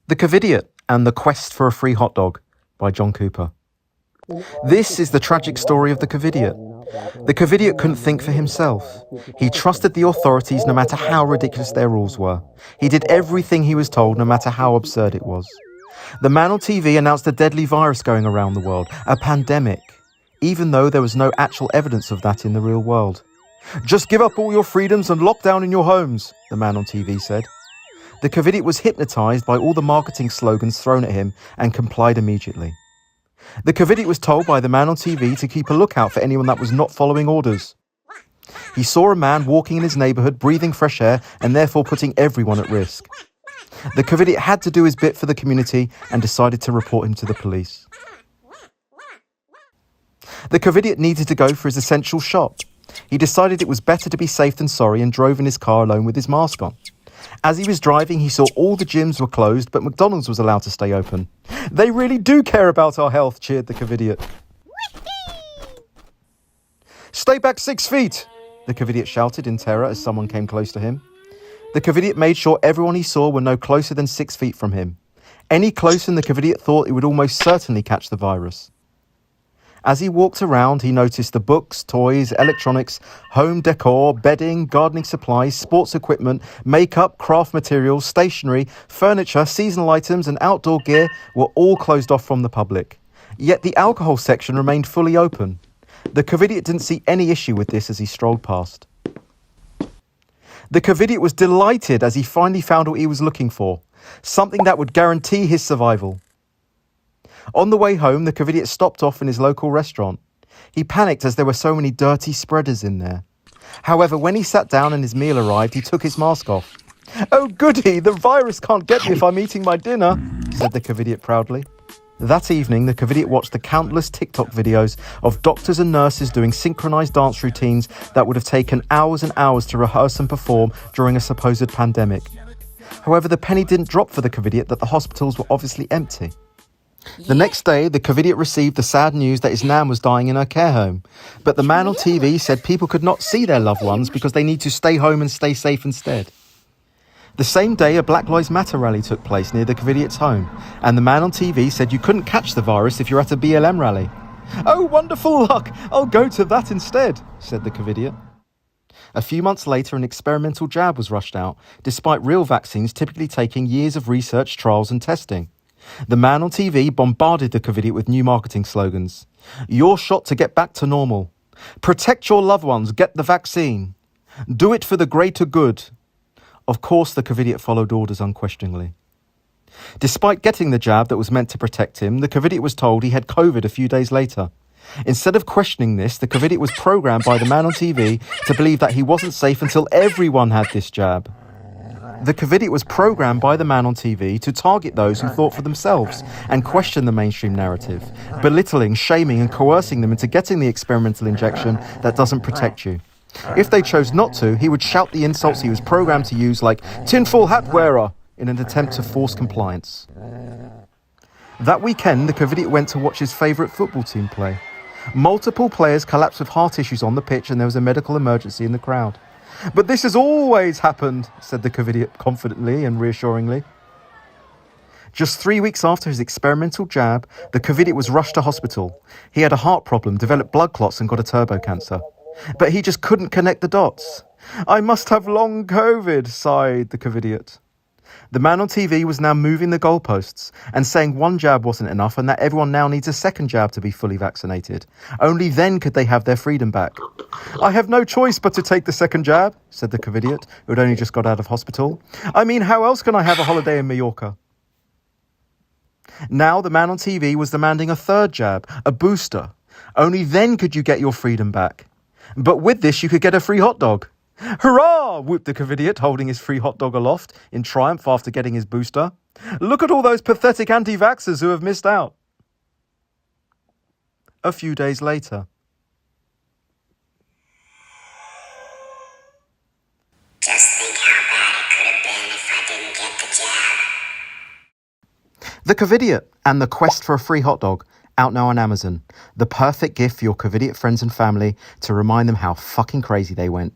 The Covidiot and the Quest for a Free Hot Dog by John Cooper. This is the tragic story of the Covidiot. The Covidiot couldn't think for himself. He trusted the authorities no matter how ridiculous their rules were. He did everything he was told no matter how absurd it was. The man on TV announced a deadly virus going around the world, a pandemic, even though there was no actual evidence of that in the real world. "Just give up all your freedoms and lock down in your homes," the man on TV said. The Covidiot was hypnotised by all the marketing slogans thrown at him and complied immediately. The Covidiot was told by the man on TV to keep a lookout for anyone that was not following orders. He saw a man walking in his neighbourhood, breathing fresh air and therefore putting everyone at risk. The Covidiot had to do his bit for the community and decided to report him to the police. The Covidiot needed to go for his essential shop. He decided it was better to be safe than sorry and drove in his car alone with his mask on. As he was driving, he saw all the gyms were closed, but McDonald's was allowed to stay open. "They really do care about our health," cheered the Covidiot. "Stay back 6 feet," the Covidiot shouted in terror as someone came close to him. The Covidiot made sure everyone he saw were no closer than 6 feet from him. Any closer and the Covidiot thought it would almost certainly catch the virus. As he walked around, he noticed the books, toys, electronics, home decor, bedding, gardening supplies, sports equipment, makeup, craft materials, stationery, furniture, seasonal items and outdoor gear were all closed off from the public. Yet the alcohol section remained fully open. The Covidiot didn't see any issue with this as he strolled past. The Covidiot was delighted as he finally found what he was looking for, something that would guarantee his survival. On the way home, the Covidiot stopped off in his local restaurant. He panicked as there were so many dirty spreaders in there. However, when he sat down and his meal arrived, he took his mask off. "Oh goody, the virus can't get me if I'm eating my dinner," said the Covidiot proudly. That evening, the Covidiot watched the countless TikTok videos of doctors and nurses doing synchronized dance routines that would have taken hours and hours to rehearse and perform during a supposed pandemic. However, the penny didn't drop for the Covidiot that the hospitals were obviously empty. The next day, the Covidiot received the sad news that his nan was dying in her care home. But the man on TV said people could not see their loved ones because they need to stay home and stay safe instead. The same day, a Black Lives Matter rally took place near the Covidiot's home, and the man on TV said you couldn't catch the virus if you're at a BLM rally. "Oh, wonderful luck! I'll go to that instead," said the Covidiot. A few months later, an experimental jab was rushed out, despite real vaccines typically taking years of research, trials and testing. The man on TV bombarded the Covidiot with new marketing slogans. "Your shot to get back to normal. Protect your loved ones, get the vaccine. Do it for the greater good." Of course, the Covidiot followed orders unquestioningly. Despite getting the jab that was meant to protect him, the Covidiot was told he had COVID a few days later. Instead of questioning this, the Covidiot was programmed by the man on TV to believe that he wasn't safe until everyone had this jab. The Covidiot was programmed by the man on TV to target those who thought for themselves and question the mainstream narrative, belittling, shaming and coercing them into getting the experimental injection that doesn't protect you. If they chose not to, he would shout the insults he was programmed to use, like "tinfoil hat wearer," in an attempt to force compliance. That weekend, the Covidiot went to watch his favourite football team play. Multiple players collapsed with heart issues on the pitch and there was a medical emergency in the crowd. "But this has always happened," said the Covidiot confidently and reassuringly. Just 3 weeks after his experimental jab, the Covidiot was rushed to hospital. He had a heart problem, developed blood clots and got a turbo cancer. But he just couldn't connect the dots. "I must have long COVID," sighed the Covidiot. The man on TV was now moving the goalposts and saying one jab wasn't enough and that everyone now needs a second jab to be fully vaccinated. Only then could they have their freedom back. "I have no choice but to take the second jab," said the Covidiot, who had only just got out of hospital. "I mean, how else can I have a holiday in Mallorca?" Now the man on TV was demanding a third jab, a booster. Only then could you get your freedom back. But with this, you could get a free hot dog. "Hurrah!" whooped the Covidiot, holding his free hot dog aloft in triumph after getting his booster. "Look at all those pathetic anti-vaxxers who have missed out." A few days later. Just think how bad it could have been if I didn't get the jab. The Covidiot and the Quest for a Free Hot Dog, out now on Amazon. The perfect gift for your Covidiot friends and family to remind them how fucking crazy they went.